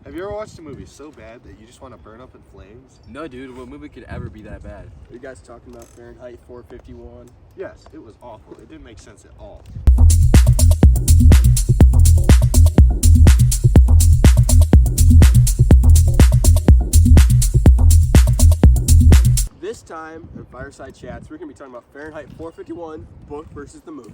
Have you ever watched a movie so bad that you just want to burn up in flames? No, dude, what movie could ever be that bad? Are you guys talking about Fahrenheit 451? Yes, it was awful. It didn't make sense at all. This time in Fireside Chats, we're going to be talking about Fahrenheit 451, book versus the movie.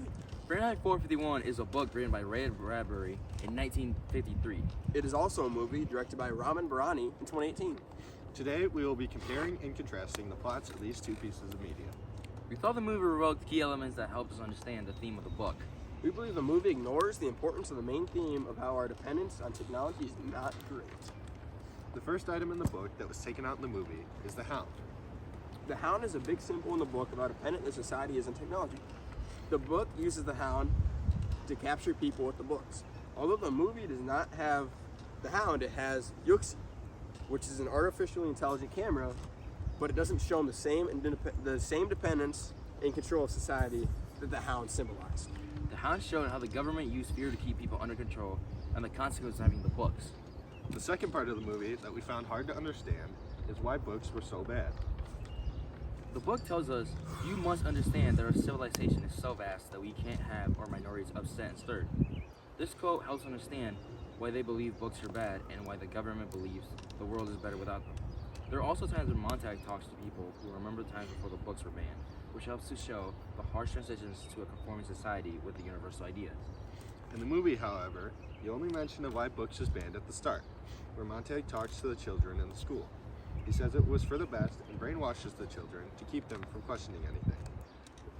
Fahrenheit 451 is a book written by Ray Bradbury in 1953. It is also a movie directed by Ramin Barani in 2018. Today, we will be comparing and contrasting the plots of these two pieces of media. We thought the movie evoked key elements that helped us understand the theme of the book. We believe the movie ignores the importance of the main theme of how our dependence on technology is not great. The first item in the book that was taken out in the movie is the Hound. The Hound is a big symbol in the book of how dependent the society is on technology. The book uses the Hound to capture people with the books. Although the movie does not have the Hound, it has Yuxi, which is an artificially intelligent camera, but it doesn't show them the same dependence and control of society that the Hound symbolized. The Hound showed how the government used fear to keep people under control and the consequences of having the books. The second part of the movie that we found hard to understand is why books were so bad. The book tells us, you must understand that our civilization is so vast that we can't have our minorities upset and stirred. This quote helps understand why they believe books are bad and why the government believes the world is better without them. There are also times when Montag talks to people who remember the times before the books were banned, which helps to show the harsh transitions to a conforming society with the universal ideas. In the movie, however, you only mention of why books is banned at the start, where Montag talks to the children in the school. He says it was for the best and brainwashes the children to keep them from questioning anything.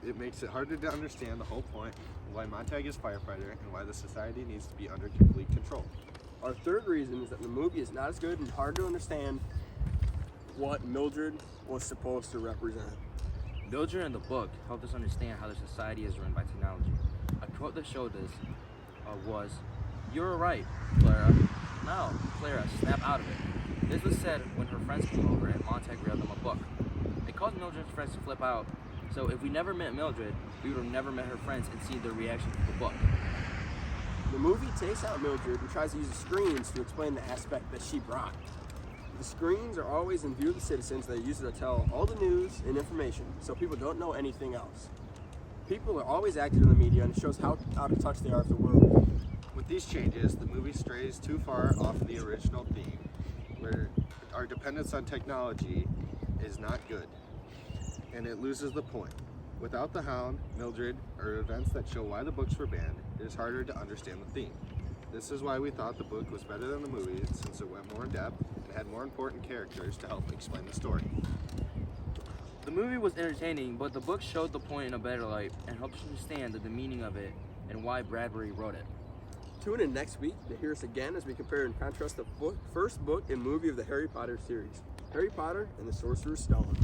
It makes it harder to understand the whole point of why Montag is firefighter and why the society needs to be under complete control. Our third reason is that the movie is not as good and hard to understand what Mildred was supposed to represent. Mildred in the book helped us understand how the society is run by technology. A quote that showed this was, "You're right, Clara. Now, Clara, snap out of it." This was said when her friends came over and Montag read them a book. It caused Mildred's friends to flip out, so if we never met Mildred, we would have never met her friends and seen their reaction to the book. The movie takes out Mildred and tries to use the screens to explain the aspect that she brought. The screens are always in view of the citizens that use it to tell all the news and information, so people don't know anything else. People are always active in the media, and it shows how out of touch they are with the world. With these changes, the movie strays too far off of the original theme, where our dependence on technology is not good, and it loses the point. Without the Hound, Mildred, or events that show why the books were banned, it is harder to understand the theme. This is why we thought the book was better than the movie, since it went more in depth and had more important characters to help explain the story. The movie was entertaining, but the book showed the point in a better light and helped us understand the meaning of it and why Bradbury wrote it. Tune in next week to hear us again as we compare and contrast the first book and movie of the Harry Potter series, Harry Potter and the Sorcerer's Stone.